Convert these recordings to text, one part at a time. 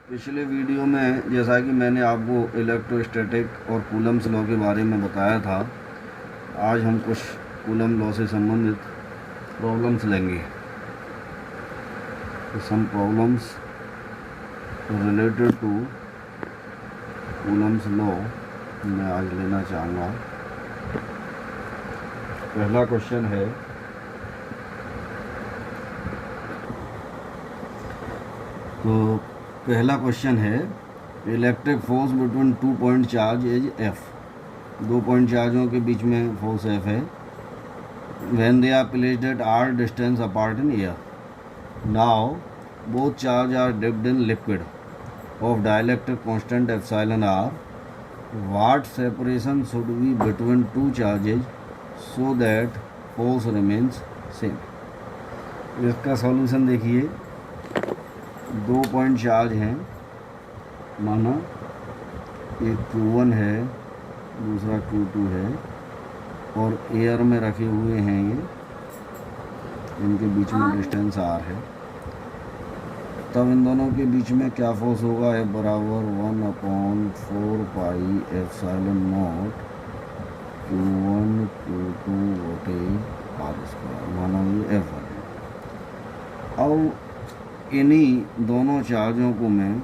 पिछले वीडियो में जैसा कि मैंने आपको इलेक्ट्रोस्टैटिक और कूलम्स लॉ के बारे में बताया था, आज हम कुछ कूलम लॉ से संबंधित प्रॉब्लम्स लेंगे। Some problems related to Coulomb's law मैं आज लेना चाहूँगा। पहला क्वेश्चन है, तो पहला क्वेश्चन है electric force between 2 point charge is F. 2 point चार्जों के बीच में फोर्स एफ है। When they are placed at R distance apart in air. Now both charge are dipped in liquid of dielectric constant epsilon R. What separation should be between two charges so that force remains same. इसका solution देखिए। 2 point charge हैं, माना एक Q1 है, दूसरा Q2 है और air में रखे हुए हैं ये, इनके बीच में डिस्टेंस R है। तब इन दोनों के बीच में क्या फोर्स होगा? F बराबर 1/4 pi epsilon not Q1 Q2 बटे R², माना ये F1 है। अब इन्हीं दोनों चार्जों को मैं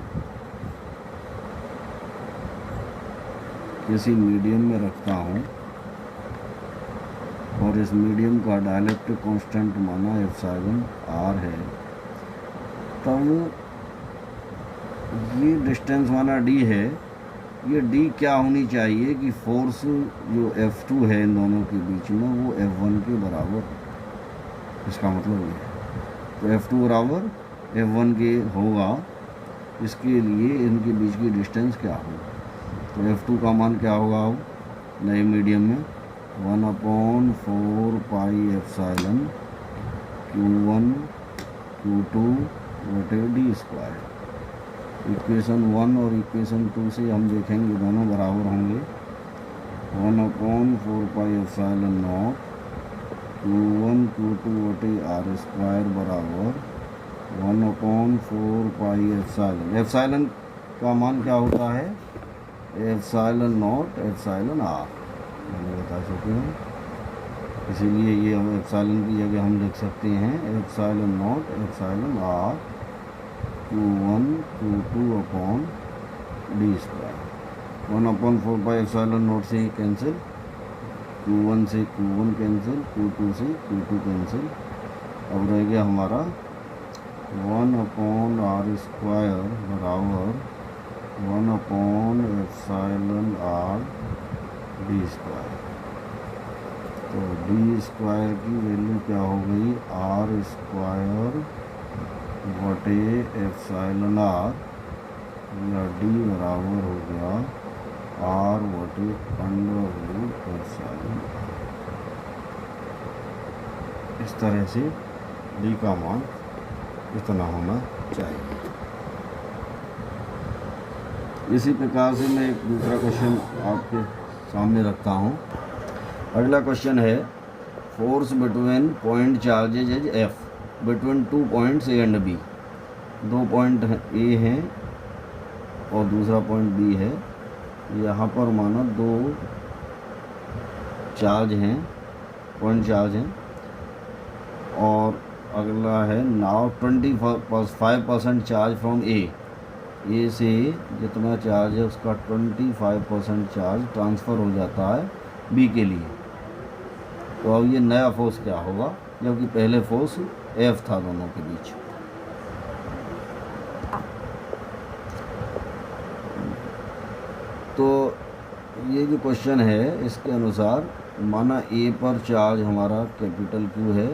किसी मीडियम में रखता हूँ और इस मीडियम का डाइलेक्ट्रिक कांस्टेंट माना एप्सिलॉन R है। तब ये डिस्टेंस माना D है। ये D क्या होनी चाहिए कि फोर्स जो F2 है इन दोनों के बीच में वो F1 के बराबर। इसका मतलब ये है, तो F2 बराबर F1 के होगा। इसके लिए इनके बीच की डिस्टेंस क्या होगा? तो F2 का मान क्या होगा? नए मीडियम में 1/4 पाई एप्सिलॉन Q1 Q2 बटे D²। इक्वेशन 1 और इक्वेशन 2 से हम देखेंगे दोनों बराबर होंगे। 1/4 pi epsilon not Q1 Q2 बटे R² बराबर 1/4 पाई एप्सिलॉन। एप्सिलॉन का मान क्या होता है? एप्सिलॉन नॉट एप्सिलॉन R, मैंने बता चुके हैं। इसीलिए ये हम एप्सिलॉन की जगह हम लिख सकते हैं epsilon not epsilon R Q1 Q2 upon D²। 1/4 pi epsilon not से कैंसिल, Q1 से Q1 कैंसिल, Q2 से Q2 कैंसिल। अब रह गया हमारा 1/R² बराबर 1/एप्सिलॉन R D²। तो D² की वैल्यू क्या हो गई? R² बटे एप्सिलॉन R, या D बराबर हो गया R बटे √एप्सिलॉन R। इस तरह से D का मान इतना होना चाहिए। इसी प्रकार से मैं एक दूसरा क्वेश्चन आपके सामने रखता हूँ। अगला क्वेश्चन है, force between point charges is F between 2 points A and B। 2 point A हैं और दूसरा पॉइंट B है। यहाँ पर माना 2 चार्ज हैं, पॉइंट चार्ज हैं। और अगला है, नाउ 25% चार्ज फ्रॉम ए से जितना चार्ज है उसका 25% चार्ज ट्रांसफ़र हो जाता है बी के लिए। तो अब ये नया फोर्स क्या होगा, जबकि पहले फोर्स एफ था दोनों के बीच। तो ये जो क्वेश्चन है इसके अनुसार माना ए पर चार्ज हमारा कैपिटल Q है,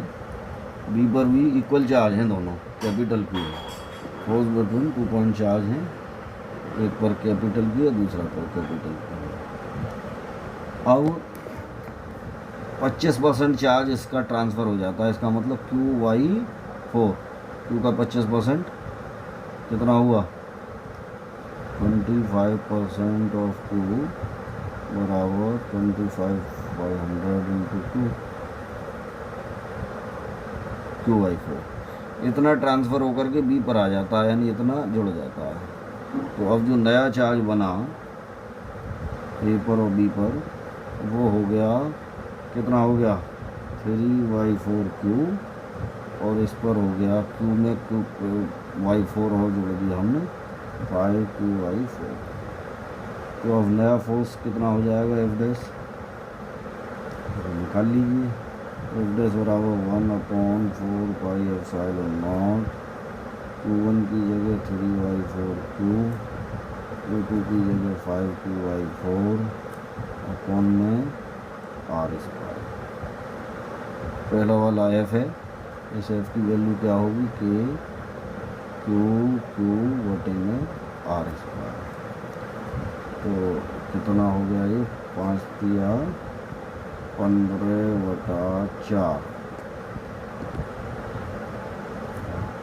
बी पर भी इक्वल चार्ज हैं, दोनों कैपिटल Q है। फोर्स बिटवीन 2 पॉइंट चार्ज हैं, एक पर कैपिटल Q है, दूसरा पर कैपिटल Q है। अब 25% चार्ज इसका ट्रांसफ़र हो जाता है। इसका मतलब Q/4, Q का 25% कितना हुआ? 25% ऑफ Q बराबर 25/100 × Q/4। इतना ट्रांसफ़र होकर के बी पर आ जाता है, यानी इतना जुड़ जाता है। तो अब जो नया चार्ज बना ए पर और बी पर, वो हो गया, कितना हो गया 3y4q, और इस पर हो गया q में y4 और जोड़ दिया हमने 5qy4। तो अब नया फोर्स कितना हो जाएगा एफ डैश, निकाल लीजिए। एफ डैश बराबर 1/4 पाई एप्सिलॉन नॉट, q1 की जगह 3y4q, q2 की जगह 5qy4 अपॉन में r²। पहला वाला f है, इस f की वैल्यू क्या होगी कि q बटे में r²। तो कितना हो गया ये 5 × 15/4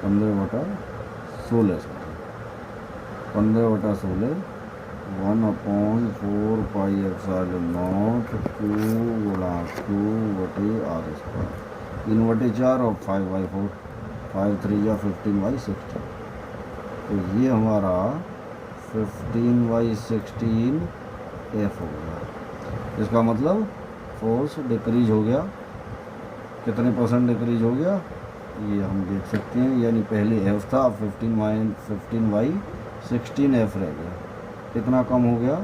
15/16 15/16 1/4 पाई एप्सिलॉन नॉट q गुणा q बटे r², 3/4 और 5/4, 5×3 = 15/16। तो ये हमारा 15/16 F हो गया। इसका मतलब फोर्स डिक्रीज हो गया, कितने % डिक्रीज हो गया ये हम देख सकते हैं। यानी पहले F था, अब 15/16 F रह गया। कितना कम हो गया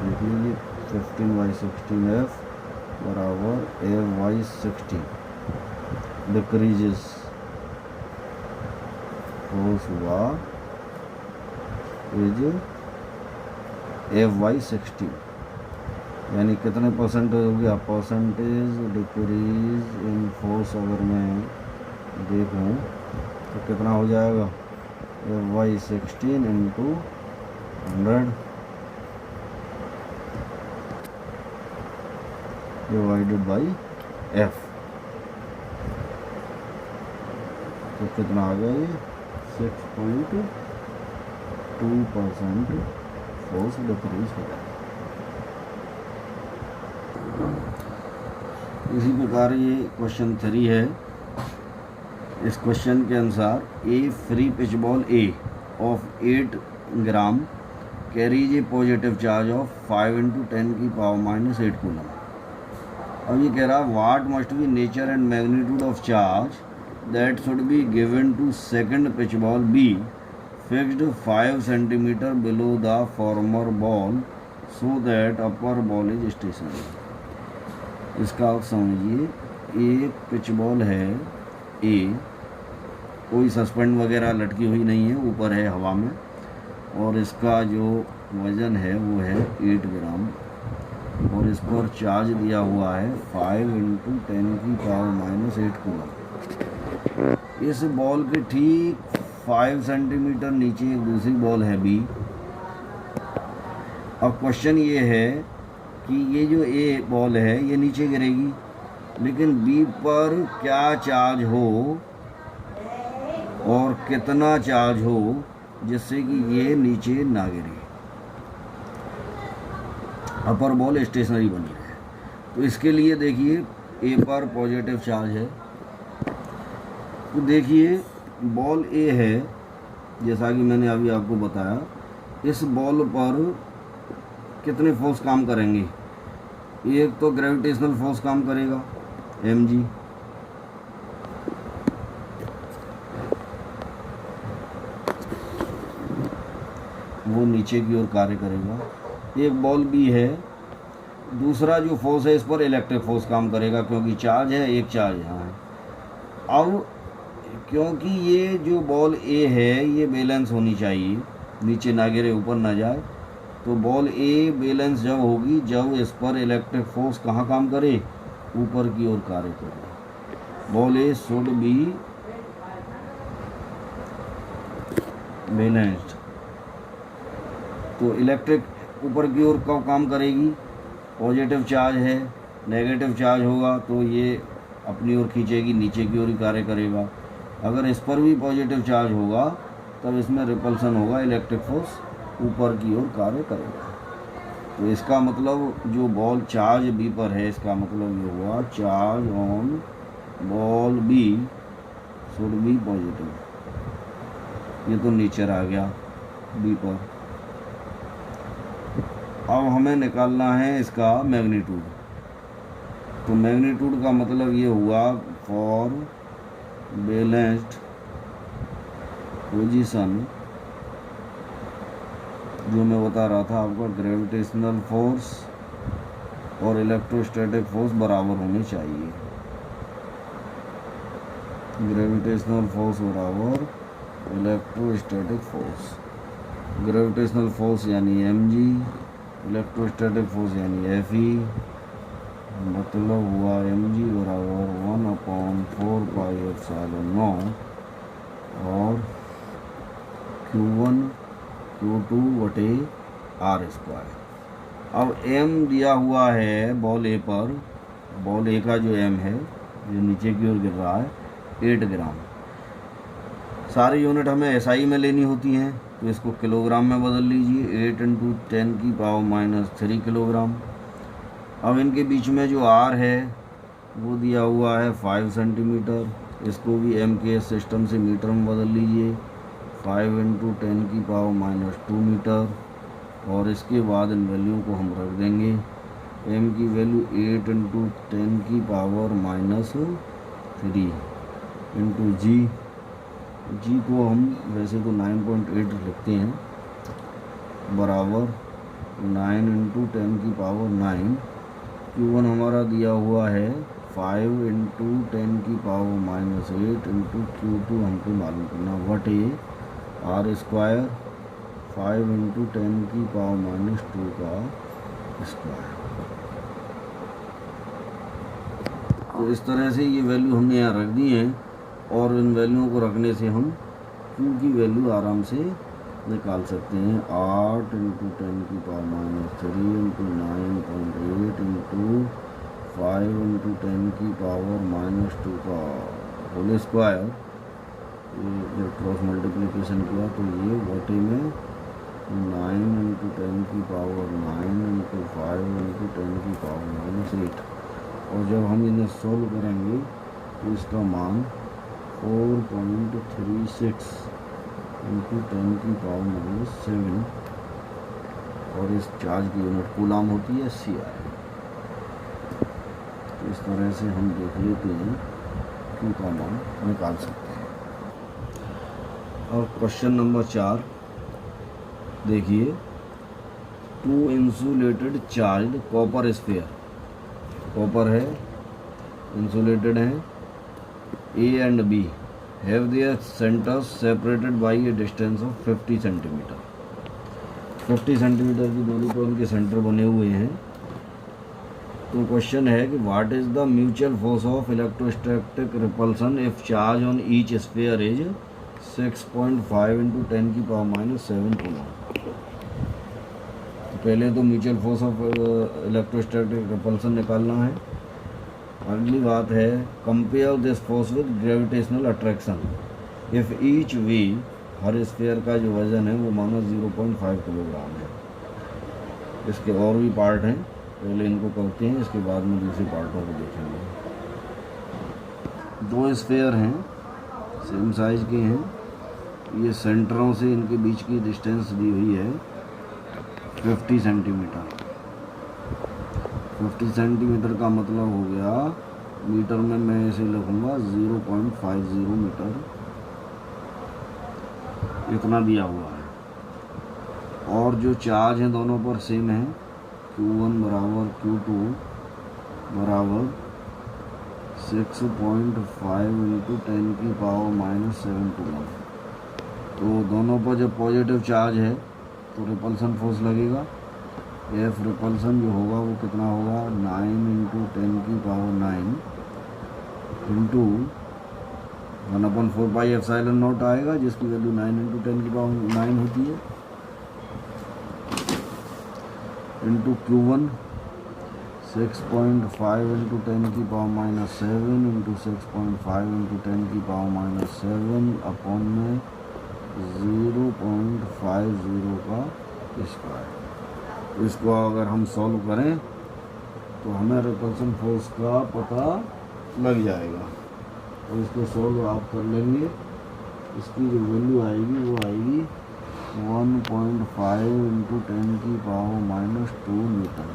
देख लीजिए, 15/16 F बराबर F/16 डिक्रीजेस, फोर्स हुआ इज F/16। यानी कितने % हो गया, परसेंटेज डिक्रीज इन फोर्स अगर मैं देखूं तो कितना हो जाएगा F/16 × 100 डिवाइडेड बाई F। तो कितना आ गया ये 6.2% फोर्स डिक्रीज हो गया। इसी प्रकार ये क्वेश्चन 3 है। इस क्वेश्चन के अनुसार a free pith ball A of 8 gram carries a positive charge of 5 × 10⁻⁸ coulomb. अब ये कह रहा है what must be nature and magnitude of charge that should be given to second pith ball be fixed 5 centimetre below the former ball so that upper ball is stationary. इसका आप समझिए, एक pitch ball है ए, कोई suspend वगैरह लटकी हुई नहीं है, ऊपर है हवा में, और इसका जो वज़न है वो है 8 ग्राम, और इस पर चार्ज दिया हुआ है 5 × 10⁻⁸ कूलम। इस बॉल के ठीक 5 सेंटीमीटर नीचे एक दूसरी बॉल है बी। अब क्वेश्चन ये है कि ये जो ए बॉल है ये नीचे गिरेगी, लेकिन बी पर क्या चार्ज हो और कितना चार्ज हो जिससे कि ये नीचे ना गिरे, अपर बॉल स्टेशनरी बनी रहे। तो इसके लिए देखिए ए पर पॉजिटिव चार्ज है, तो देखिए बॉल ए है, जैसा कि मैंने अभी आपको बताया, इस बॉल पर कितने फोर्स काम करेंगे। एक तो ग्रेविटेशनल फोर्स काम करेगा mg, वो नीचे की ओर कार्य करेगा। एक बॉल बी है, दूसरा जो फोर्स है इस पर इलेक्ट्रिक फोर्स काम करेगा, क्योंकि चार्ज है, एक चार्ज यहाँ है। अब क्योंकि ये जो बॉल ए है ये बैलेंस होनी चाहिए, नीचे ना गिरे ऊपर ना जाए, तो बॉल ए बैलेंस जब होगी जब इस पर इलेक्ट्रिक फोर्स कहाँ काम करे, ऊपर की ओर कार्य करे। Ball A should be balanced. तो इलेक्ट्रिक ऊपर की ओर कब काम करेगी, पॉजिटिव चार्ज है, नेगेटिव चार्ज होगा तो ये अपनी ओर खींचेगी, नीचे की ओर ही कार्य करेगा। अगर इस पर भी पॉजिटिव चार्ज होगा तब इसमें रिपल्सन होगा, इलेक्ट्रिक फोर्स ऊपर की ओर कार्य करेगा। तो इसका मतलब जो बॉल चार्ज बी पर है, इसका मतलब ये हुआ charge on ball B should be positive. ये तो नीचर आ गया बी पर। अब हमें निकालना है इसका मैग्नीट्यूड। तो मैग्नीट्यूड का मतलब ये हुआ फॉर बैलेंस्ड पोजीशन, जो मैं बता रहा था आपका, ग्रेविटेशनल फोर्स और इलेक्ट्रोस्टैटिक फोर्स बराबर होनी चाहिए। ग्रेविटेशनल फोर्स बराबर इलेक्ट्रोस्टैटिक फोर्स। ग्रेविटेशनल फोर्स यानी mg, इलेक्ट्रोस्टैटिक फोर्स यानी Fe, मतलब हुआ mg बराबर 1/4πε0 और Q1 Q2 बटे R स्क्वायर। अब m दिया हुआ है बॉल ए पर, बॉल ए का जो m है जो नीचे की ओर गिर रहा है 8 ग्राम। सारी यूनिट हमें SI में लेनी होती हैं, तो इसको किलोग्राम में बदल लीजिए। 8 × 10⁻³ किलोग्राम। अब इनके बीच में जो R है वो दिया हुआ है 5 सेंटीमीटर, इसको भी m के सिस्टम से मीटर में बदल लीजिए। 5 × 10⁻² मीटर। और इसके बाद इन वैल्यू को हम रख देंगे। m की वैल्यू 8 × 10⁻³ इंटू जी को हम वैसे तो 9.8 लिखते हैं, बराबर 9 × 10⁻⁹। Q1 हमारा दिया हुआ है 5 × 10⁻⁸ इंटू Q2 हमको मालूम करना बटे R स्क्वायर 5 × 10⁻² का स्क्वायर। तो इस तरह से ये वैल्यू हमने यहाँ रख दी है, और इन वैल्यूओं को रखने से हम Q की वैल्यू आराम से निकाल सकते हैं। 8 × 10⁻³ इंटू 9.8 इंटू 5 × 10⁻² का होल स्क्वायर। ये जब क्रॉस मल्टीप्लिकेशन किया तो ये बटे में 9 × 10⁻9 इंटू 5 × 10⁻8। और जब हम इन्हें सोल्व करेंगे तो इसका मान 4.36 इंटू 10⁻⁷, और इस चार्ज की यूनिट कूलाम होती है CI। तो इस तरह से हम देख लेते हैं Q का मान निकाल सकते हैं। और क्वेश्चन नंबर 4 देखिए। 2 insulated charge copper sphere, copper है, इंसुलेटेड है, A and B have their centers separated by a distance of 50 centimetre. 50 centimetre की दूरी पर उनके सेंटर बने हुए हैं। तो क्वेश्चन है कि what is the mutual force of electrostatic repulsion if charge on each sphere is 6.5 × 10⁻⁷ coulomb. तो पहले तो mutual force of electrostatic repulsion निकालना है। अगली बात है compare this force with gravitational attraction if each we, हर स्फीयर का जो वज़न है वो मानो 0.5 किलोग्राम है। इसके और भी पार्ट हैं, पहले इनको करते हैं, इसके बाद में दूसरे पार्टों को देखेंगे। 2 स्फीयर हैं, सेम साइज के हैं। ये सेंटरों से इनके बीच की डिस्टेंस दी हुई है 50 सेंटीमीटर। 50 सेंटीमीटर का मतलब हो गया मीटर में, मैं इसे लिखूँगा 0.50 मीटर, इतना दिया हुआ है। और जो चार्ज हैं दोनों पर सेम है, Q1 बराबर Q2 बराबर 6.5 × 10⁻⁷ कूलम। तो दोनों पर जब पॉजिटिव चार्ज है तो रिपल्सन फोर्स लगेगा। F रिपल्सन जो होगा वो कितना होगा, 9 × 10⁹ इंटू 1/4πε0 आएगा, जिसकी वैल्यू 9 × 10⁹ होती है, इंटू Q1 6.5 × 10⁻⁷ इंटू 6.5 × 10⁻⁷ अपॉन में 0.50 का स्क्वायर। इसको अगर हम सॉल्व करें तो हमें रिपल्सन फोर्स का पता लग जाएगा। तो इसको सॉल्व आप कर लेंगे इसकी जो वैल्यू आएगी वो आएगी 1.5 इंटू 10⁻⁻² न्यूटन।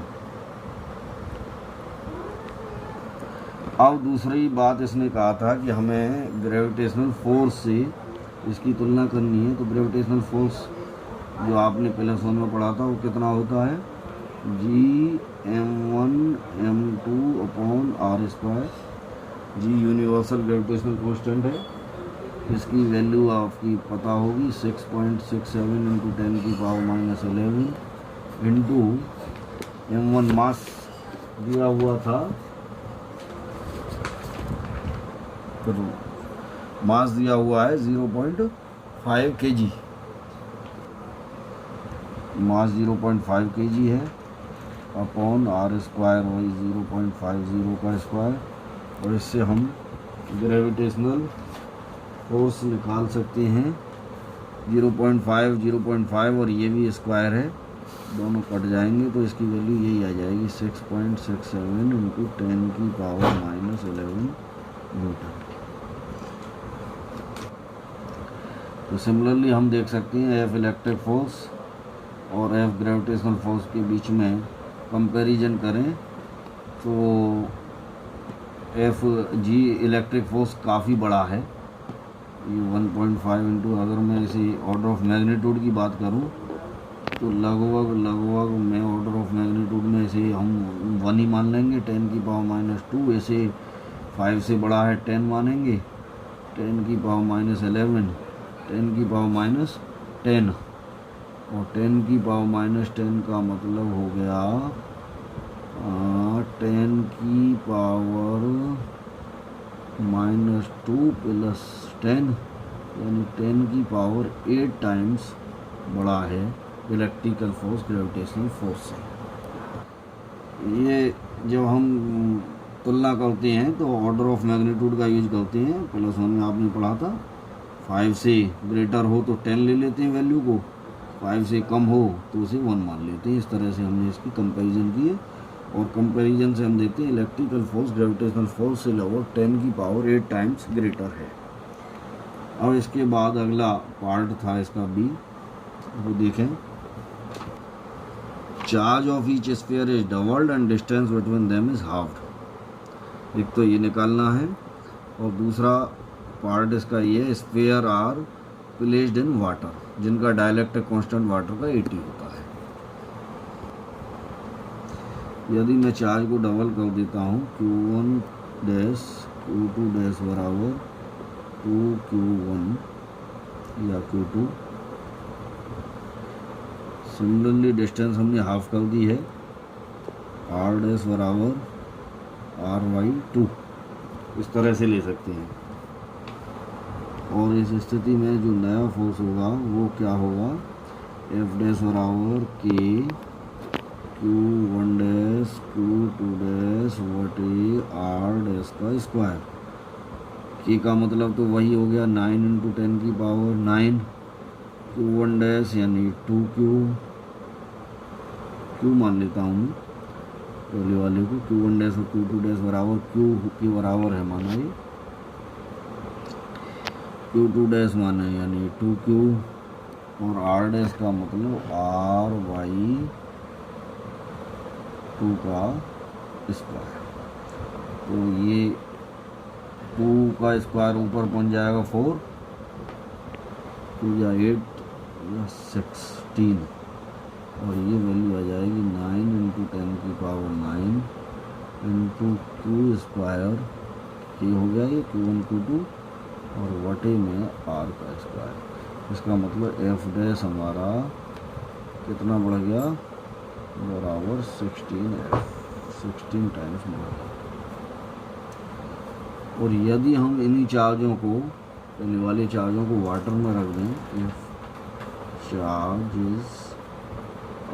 अब दूसरी बात इसने कहा था कि हमें ग्रेविटेशनल फोर्स से इसकी तुलना करनी है। तो ग्रेविटेशनल फोर्स जो आपने +1 में पढ़ा था वो कितना होता है, Gm1m2/r²। जी यूनिवर्सल ग्रेविटेशनल कांस्टेंट है, इसकी वैल्यू आपकी पता होगी 6.67 इंटू 10⁻11 इंटू m1 मास दिया हुआ था, मास दिया हुआ है 0.5 kg, मास 0.5 kg है अपॉन r² वही 0.50 का स्क्वायर। और इससे हम ग्रेविटेशनल फोर्स निकाल सकते हैं। 0.5 और ये भी स्क्वायर है, दोनों कट जाएंगे तो इसकी वैल्यू यही आ जाएगी 6.67 इंटू 10⁻11 न्यूटन। तो सिमिलरली हम देख सकते हैं F इलेक्ट्रिक फोर्स और F ग्रेविटेशनल फोर्स के बीच में कंपैरिजन करें तो G इलेक्ट्रिक फोर्स काफ़ी बड़ा है, ये 1.5 इंटू, अगर मैं इसी ऑर्डर ऑफ मैग्नीट्यूड की बात करूं तो लगभग मैं ऑर्डर ऑफ मैग्नीट्यूड में इसे हम 1 ही मान लेंगे, 10⁻²। ऐसे 5 से बड़ा है 10 मानेंगे, 10⁻11, 10⁻10 और 10⁻10 का मतलब हो गया 10⁻2 + 10 यानी 10⁸ टाइम्स बड़ा है इलेक्ट्रिकल फोर्स ग्रेविटेशनल फोर्स से। ये जब हम तुलना करते हैं तो ऑर्डर ऑफ मैग्नीट्यूड का यूज करते हैं। +1 में आपने पढ़ा था 5 से ग्रेटर हो तो 10 ले लेते हैं वैल्यू को, 5 से कम हो तो उसे 1 मान लेते हैं। इस तरह से हमने इसकी कंपैरिजन की है और कंपैरिजन से हम देखते हैं इलेक्ट्रिकल फोर्स ग्रेविटेशनल फोर्स से लगभग 10⁸ टाइम्स ग्रेटर है। अब इसके बाद अगला पार्ट था इसका बी, वो देखें। Charge of each sphere is doubled and distance between them is halved. एक तो ये निकालना है और दूसरा पार्ट इसका ये है, sphere are placed in water जिनका डाइलेक्ट्रिक कांस्टेंट वाटर का 80 होता है। यदि मैं चार्ज को डबल कर देता हूँ Q1 डैश Q2 डैश बराबर 2Q1 या Q2, सिमिलरली डिस्टेंस हमने हाफ कर दी है, R डैश बराबर R/2, इस तरह से ले सकते हैं। और इस स्थिति में जो नया फोर्स होगा वो क्या होगा, F डैश बराबर K Q1 dash Q2 dash बटे R डैश का स्क्वायर। K का मतलब तो वही हो गया 9 इंटू 10⁹, Q1 डैश यानी 2Q, Q मान लेता हूँ पहले वाले को, Q1 डैश और Q2 डैश बराबर Q के बराबर है माना, ये Q2 डैश माना यानी 2Q और R डैश का मतलब R/2 का स्क्वायर। तो ये 2 का स्क्वायर ऊपर पहुंच जाएगा 4, 2 या 8 या 16 और ये वैल्यू आ जाएगी 9 इंटू 10⁹ इंटू Q स्क्वायर, ये हो गया ये Q1 Q2 और वटे में R का स्क्वायर। इसका मतलब F डैश हमारा कितना बढ़ गया, बराबर 16 टाइम्स बढ़ गया। और यदि हम इन्हीं चार्जों को, पहले वाले चार्जों को वाटर में रख दें, if charges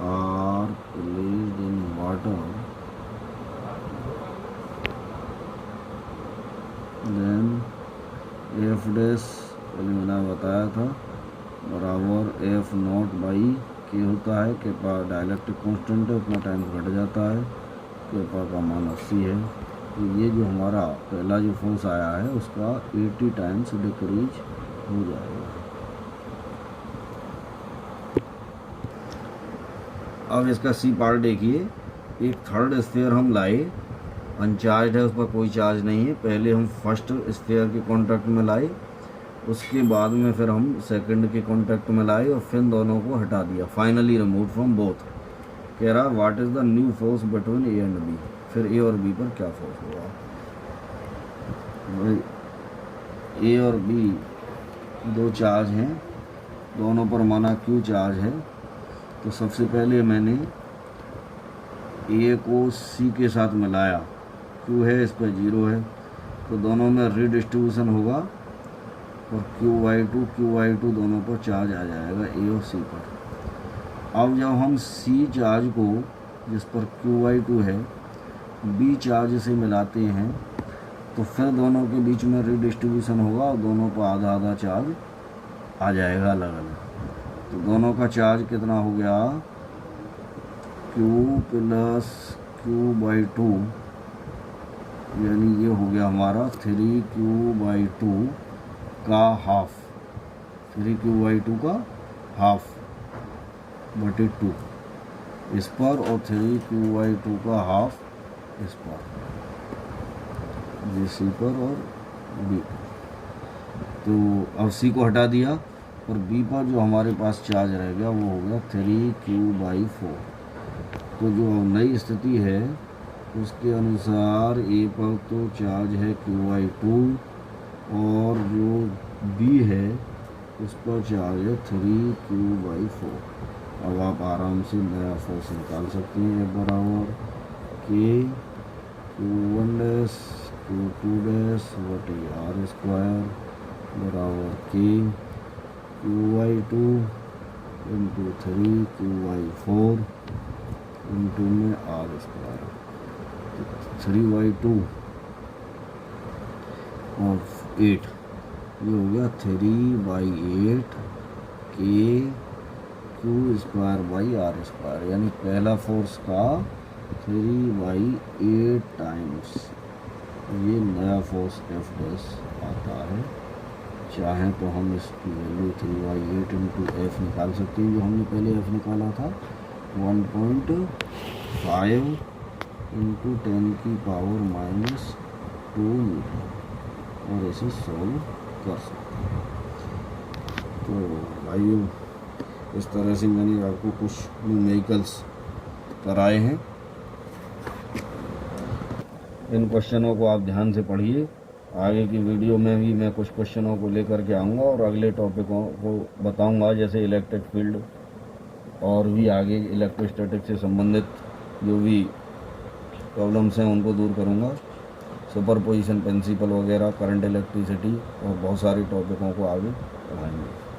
are placed in water then F dash पहले मैंने बताया था बराबर F0/K होता है, के पास डाइलेक्ट्रिक कांस्टेंट है, उतना टाइम घट जाता है, के पास का मान 80 है। तो ये जो हमारा पहला जो फोर्स आया है उसका 80 टाइम्स डिक्रीज हो जाएगा। अब इसका सी पार्ट देखिए, एक थर्ड स्फीयर हम लाए, अनचार्ज है, उस पर कोई चार्ज नहीं है। पहले हम फर्स्ट स्फीयर के कॉन्टैक्ट में लाए, उसके बाद में फिर हम सेकंड के कॉन्टैक्ट में लाए और फिर दोनों को हटा दिया। Finally remove from both. कह रहा what is the new force between A and B. फिर ए और बी पर क्या फोर्स होगा। ए और बी दो चार्ज हैं, दोनों पर माना क्यू चार्ज है। तो सबसे पहले मैंने ए को सी के साथ मिलाया, क्यू है इस पर 0 है, तो दोनों में रीडिस्ट्रीब्यूशन होगा और QY2 दोनों पर चार्ज आ जाएगा ए और सी पर। अब जब हम सी चार्ज को, जिस पर QY2 है, बी चार्ज से मिलाते हैं तो फिर दोनों के बीच में रीडिस्ट्रीब्यूशन होगा और दोनों पर आधा आधा चार्ज आ जाएगा अलग अलग। तो दोनों का चार्ज कितना हो गया, Q प्लस Q/2, यानी ये हो गया हमारा 3Q/2 का हाफ, 3Q/2 का हाफ बटे 2 इस पर और 3Q/2 का हाफ इस पर, ये सी पर और बी पर। तो अब सी को हटा दिया और बी पर जो हमारे पास चार्ज रह गया वो हो गया 3Q/4। तो जो नई स्थिति है उसके अनुसार ए पर तो चार्ज है QY2 और जो बी है उस पर चार्ज है 3Q/4। अब आप आराम से नया फोर्स निकाल सकते हैं। F बराबर K Q1 dash Q2 dash बटे R स्क्वायर बराबर K QY2 into 3Q/4 into में R स्क्वायर। 3Y2 और 8, ये हो गया 3/8 K Q² R², यानी पहला फोर्स का 3/8 टाइम्स ये नया फोर्स F डैश आता है। चाहें तो हम इसकी वैल्यू 3/8 इंटू F निकाल सकते हैं, जो हमने पहले F निकाला था 1.5 इंटू 10⁻⁻2 न्यूटन, और इसे सॉल्व कर सकते हैं। तो भाइयों, इस तरह से मैंने आपको कुछ न्यूमेरिकल्स कराए हैं। इन क्वेश्चनों को आप ध्यान से पढ़िए। आगे की वीडियो में भी मैं कुछ क्वेश्चनों को लेकर के आऊँगा और अगले टॉपिकों को बताऊँगा, जैसे इलेक्ट्रिक फील्ड और भी आगे इलेक्ट्रोस्टैटिक से संबंधित जो भी प्रॉब्लम्स हैं उनको दूर करूँगा। सुपरपोजिशन प्रिंसिपल वगैरह, करंट, इलेक्ट्रिसिटी और बहुत सारे टॉपिकों को आगे पढ़ाएंगे।